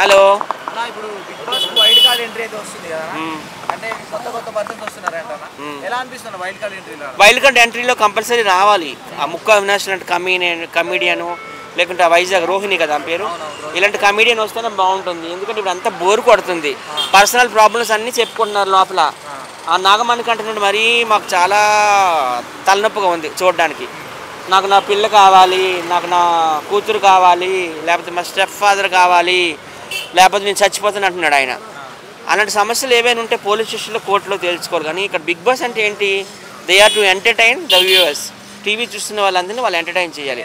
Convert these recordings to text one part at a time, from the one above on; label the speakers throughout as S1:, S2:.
S1: Hello
S2: ఇప్పుడు Bigg Boss wild card entry అయితే వస్తుంది కదా, అంటే కొత్త కొత్త పర్సన్స్ వస్తున్నారంట, ఎలా అనిపిస్తుంది వైల్డ్ కార్డ్ ఎంట్రీలో?
S1: వైల్డ్ కార్డ్ ఎంట్రీలో కంపల్సరీ రావాలి. ఆ ముక్క అవినాష్ లాంటి కమీడియన్, లేకుంటే వైజాగ్ రోహిణి కదా ఆ పేరు, ఇలాంటి కమీడియన్ వస్తేనే బాగుంటుంది. ఎందుకంటే ఇప్పుడు అంతా బోర్ కొడుతుంది, పర్సనల్ ప్రాబ్లమ్స్ అన్నీ చెప్పుకుంటున్నారు లోపల. ఆ నాగమణి కంటే నుండి మరీ మాకు చాలా తలనొప్పిగా ఉంది చూడడానికి. నాకు నా పిల్ల కావాలి, నాకు నా కూతురు కావాలి, లేకపోతే మా స్టెప్ ఫాదర్ కావాలి, లేకపోతే నేను చచ్చిపోతాను అంటున్నాడు ఆయన. అలాంటి సమస్యలు ఏవైనా ఉంటే పోలీస్ స్టేషన్లో కోర్టులో తేల్చుకోవాలి. కానీ ఇక్కడ బిగ్ బాస్ అంటే ఏంటి? They are to entertain the viewers. TV చూస్తున్న వాళ్ళందరినీ వాళ్ళు ఎంటర్టైన్ చేయాలి.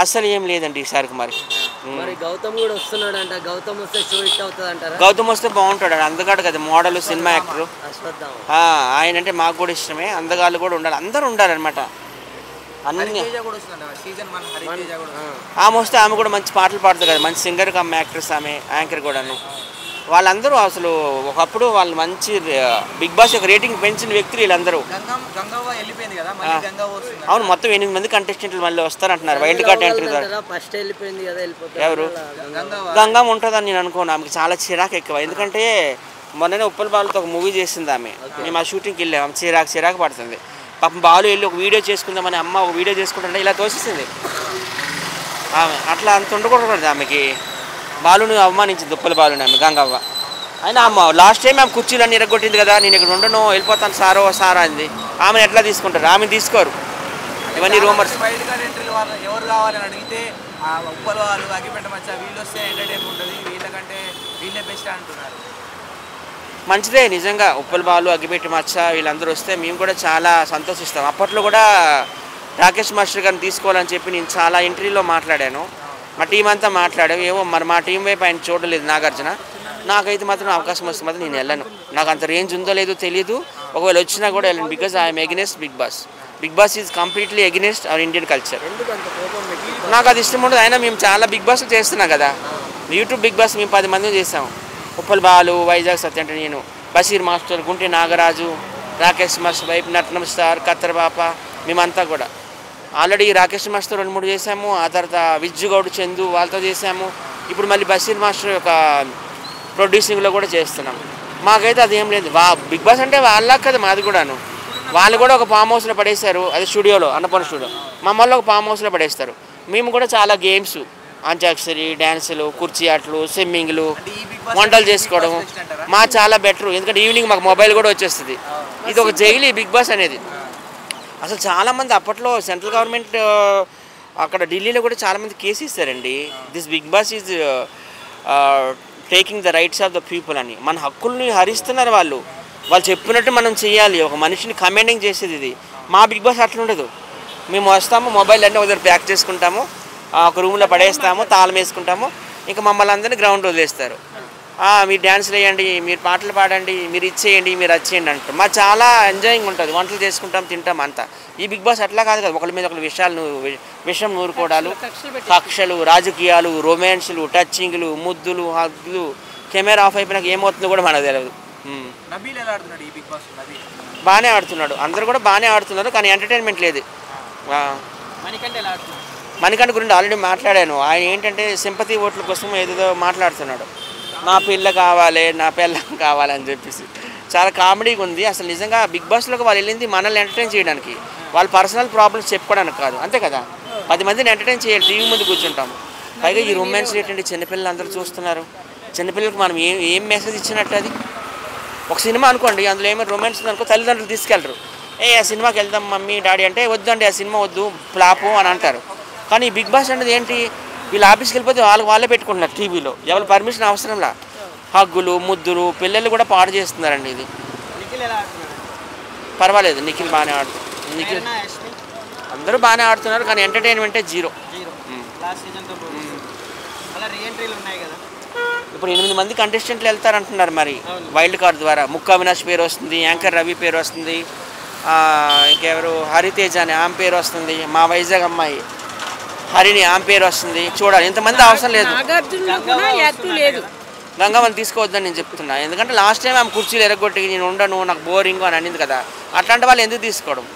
S1: అసలు ఏం లేదండి ఈసారికి.
S3: మరి గౌతమ్ కూడా వస్తున్నాడు అంట, గౌతమ్ వస్తే షో హిట్ అవుతుంది అంటారా?
S1: గౌతమ్ వస్తే బాగుంటాడు, అందగాడు కదా, మోడల్, సినిమా యాక్టర్. ఆయన అంటే మాకు కూడా ఇష్టమే. అందగాళ్ళు కూడా ఉండాలి, అందరూ ఉండాలన్నమాట. అన్ని ఆమె వస్తే ఆమె కూడా మంచి పాటలు పాడుతుంది కదా, మంచి సింగర్ కమ్ యాక్ట్రెస్ ఆమె, యాంకర్ కూడాను. వాళ్ళందరూ అసలు ఒకప్పుడు వాళ్ళు మంచి బిగ్ బాస్ యొక్క రేటింగ్ పెంచిన వ్యక్తులు వీళ్ళందరూ. అవును, మొత్తం 8 మంది కంటెస్టెంట్లు మళ్ళీ వస్తారంటున్నారు వైల్డ్ కార్డ్ ఎంట్రీ ద్వారా. ఎవరు? గంగమ్మ ఉంటుందని నేను అనుకోను. ఆమెకి చాలా చిరాకు ఎక్కువ. ఎందుకంటే మొన్ననే ఉప్పల్ బాలుతో ఒక మూవీ చేసింది ఆమె. మేము ఆ షూటింగ్కి వెళ్ళాము. ఆమె చిరాకు పడుతుంది. పాపం బాలు వెళ్ళి ఒక వీడియో చేసుకుందామని అమ్మ ఒక వీడియో చేసుకుంటుంటే ఇలా తోసేసింది ఆమె. అట్లా అంత ఉండకూడదు ఆమెకి. బాలుని అవమానించింది ఉప్పల బాలుని ఆమె, గంగవ్వ. అయినా అమ్మ లాస్ట్ టైం ఆమె కుర్చీలన్నీ ఎరగొట్టింది కదా, నేను ఇక్కడ ఉండను, వెళ్ళిపోతాను సారా అంది. ఆమెను ఎట్లా తీసుకుంటారు? ఆమె తీసుకోరు. ఇవన్నీ రూమర్స్.
S2: వైల్డ్ కార్డ్ ఎంట్రీలు ఎవరు కావాలని అడిగితే ఉప్పల వాళ్ళు, అగ్గిపెట్ట మచ్చ, వీళ్ళు వస్తే ఎంటర్టైన్మెంట్ ఉంటుంది, వీళ్ళకంటే వీళ్ళే బెస్ట్ అంటున్నారు.
S1: మంచిదే నిజంగా. ఉప్పల బాలు, అగ్గిపెట్టి మచ్చ వీళ్ళందరూ వస్తే మేము కూడా చాలా సంతోషిస్తాం. అప్పట్లో కూడా రాకేష్ మాస్టర్ గారిని తీసుకోవాలని చెప్పి నేను చాలా ఇంటర్వ్యూలో మాట్లాడాను. మా టీం అంతా మాట్లాడాము. ఏమో మరి మా టీం వైపు ఆయన చూడలేదు నాగార్జున. నాకైతే మాత్రం అవకాశం వస్తే మాత్రం నేను వెళ్ళను. నాకు అంత రేంజ్ ఉందో లేదో తెలియదు. ఒకవేళ వచ్చినా కూడా వెళ్ళను. Because I'm against Bigg Boss. Bigg Boss is completely against our Indian culture. నాకు అది ఇష్టం ఉండదు. అయినా మేము చాలా బిగ్ బాస్లు చేస్తున్నాం కదా. యూట్యూబ్ బిగ్ బాస్ మేము 10 మంది చేసాము. ఉప్పల్ బాలు, వైజాగ్ సత్య అంటే నేను, బషీర్ మాస్టర్, గుంటె నాగరాజు, రాకేష్ మాస్టర్ వైపు, నట్నం స్టార్, కత్తర్ బాప, మేమంతా కూడా ఆల్రెడీ రాకేష్ మాస్టర్ 2-3 చేసాము. ఆ తర్వాత విజ్జుగౌడ్, చందు వాళ్ళతో చేసాము. ఇప్పుడు మళ్ళీ బషీర్ మాస్టర్ యొక్క ప్రొడ్యూసింగ్లో కూడా చేస్తున్నాం. మాకైతే అదేం లేదు. బిగ్ బాస్ అంటే వాళ్ళ కదా మాది కూడాను. వాళ్ళు కూడా ఒక ఫామ్ హౌస్లో పడేశారు, అది స్టూడియోలో, అన్నపూర్ణ స్టూడియో. మమ్మల్ని ఒక ఫామ్ హౌస్లో పడేస్తారు. మేము కూడా చాలా గేమ్స్, అంత్యాక్షరి, డ్యాన్సులు, కుర్చీ ఆటలు, స్విమ్మింగ్లు, వంటలు చేసుకోవడం మా చాలా బెటర్. ఎందుకంటే ఈవినింగ్ మాకు మొబైల్ కూడా వచ్చేస్తుంది. ఇది ఒక జైలు ఈ బిగ్ బాస్ అనేది. అసలు చాలామంది అప్పట్లో సెంట్రల్ గవర్నమెంట్ అక్కడ ఢిల్లీలో కూడా చాలామంది కేసు ఇస్తారండి. This Bigg Boss is taking the rights of the people అని. మన హక్కుల్ని హరిస్తున్నారు వాళ్ళు. వాళ్ళు చెప్పినట్టు మనం చేయాలి. ఒక మనిషిని కమాండింగ్ చేసేది ఇది. మా బిగ్ బాస్ అట్లా ఉండదు. మేము వస్తాము, మొబైల్ అన్నీ ఒకసారి ప్యాక్ చేసుకుంటాము, ఒక రూమ్లో పడేస్తాము, తాళం వేసుకుంటాము, ఇంకా మమ్మల్ని అందరినీ గ్రౌండ్ వదిలేస్తారు. మీరు డ్యాన్స్లు వేయండి, మీరు పాటలు పాడండి, మీరు ఇచ్చేయండి, మీరు వచ్చేయండి అంటారు. మాకు చాలా ఎంజాయింగ్ ఉంటుంది. వంటలు చేసుకుంటాం, తింటాం అంతా. ఈ బిగ్ బాస్ అట్లా కాదు కదా. ఒకరి మీద ఒకరి విషయం నూరుకోవడాలు, కక్షలు, రాజకీయాలు, రొమాన్స్లు, టచ్చింగ్లు, ముద్దులు, హగ్గులు. కెమెరా ఆఫ్ అయిపోయినాక ఏమవుతుందో కూడా మనకు తెలియదు. బాగానే ఆడుతున్నాడు. అందరూ కూడా బాగానే ఆడుతున్నారు. కానీ ఎంటర్టైన్మెంట్ లేదు. మణికంఠ గురించి ఆల్రెడీ మాట్లాడాను. ఆయన ఏంటంటే సింపతి ఓట్ల కోసం ఏదేదో మాట్లాడుతున్నాడు. నా పిల్ల కావాలి, నా పిల్లం కావాలని చెప్పేసి చాలా కామెడీగా ఉంది. అసలు నిజంగా బిగ్ బాస్లోకి వాళ్ళు వెళ్ళింది మనల్ని ఎంటర్టైన్ చేయడానికి, వాళ్ళ పర్సనల్ ప్రాబ్లమ్స్ చెప్పుకోవడానికి కాదు. అంతే కదా, 10 మందిని ఎంటర్టైన్ చేయాలి. టీవీ ముందు కూర్చుంటాము. పైగా ఈ రొమాన్స్ ఏంటంటే చిన్నపిల్లలు అందరూ చూస్తున్నారు. చిన్నపిల్లలకు మనం ఏం మెసేజ్ ఇచ్చినట్టు? అది ఒక సినిమా అనుకోండి, అందులో ఏమైనా రొమాన్స్ ఉందనుకో తల్లిదండ్రులు తీసుకెళ్ళరు. ఆ సినిమాకి వెళ్దాం మమ్మీ డాడీ అంటే, వద్దండి ఆ సినిమా వద్దు, ఫ్లాపు అని అంటారు. కానీ ఈ బిగ్ బాస్ అనేది ఏంటి? వీళ్ళు ఆఫీస్కి వెళ్ళిపోతే వాళ్ళే పెట్టుకుంటున్నారు టీవీలో. ఎవరు పర్మిషన్ అవసరంలా. హగ్గులు, ముద్దులు, పిల్లలు కూడా పాడు చేస్తున్నారండి. ఇది పర్వాలేదు. నిఖిల్ బాగానే ఆడుతున్నారు. నిఖిల్ అందరూ బాగానే ఆడుతున్నారు. కానీ ఎంటర్టైన్మెంటే జీరో. ఇప్పుడు 8 మంది కంటెస్టెంట్లు వెళ్తారంటున్నారు మరి వైల్డ్ కార్డ్ ద్వారా. ముక్క అవినాష్ పేరు వస్తుంది, యాంకర్ రవి పేరు వస్తుంది, ఇంకెవరు హరితేజ అని ఆమె పేరు వస్తుంది, మా వైజాగ్ అమ్మాయి హరిని ఆమె పేరు వస్తుంది. చూడాలి, ఇంతమంది అవసరం లేదు. గంగమ్మని తీసుకోవద్దని నేను చెప్తున్నా. ఎందుకంటే లాస్ట్ టైం ఆమె కుర్చీలు ఎరగొట్టి నేను ఉండను, నాకు బోరింగ్ అని అనింది కదా. అట్లాంటి వాళ్ళు ఎందుకు తీసుకోవడం?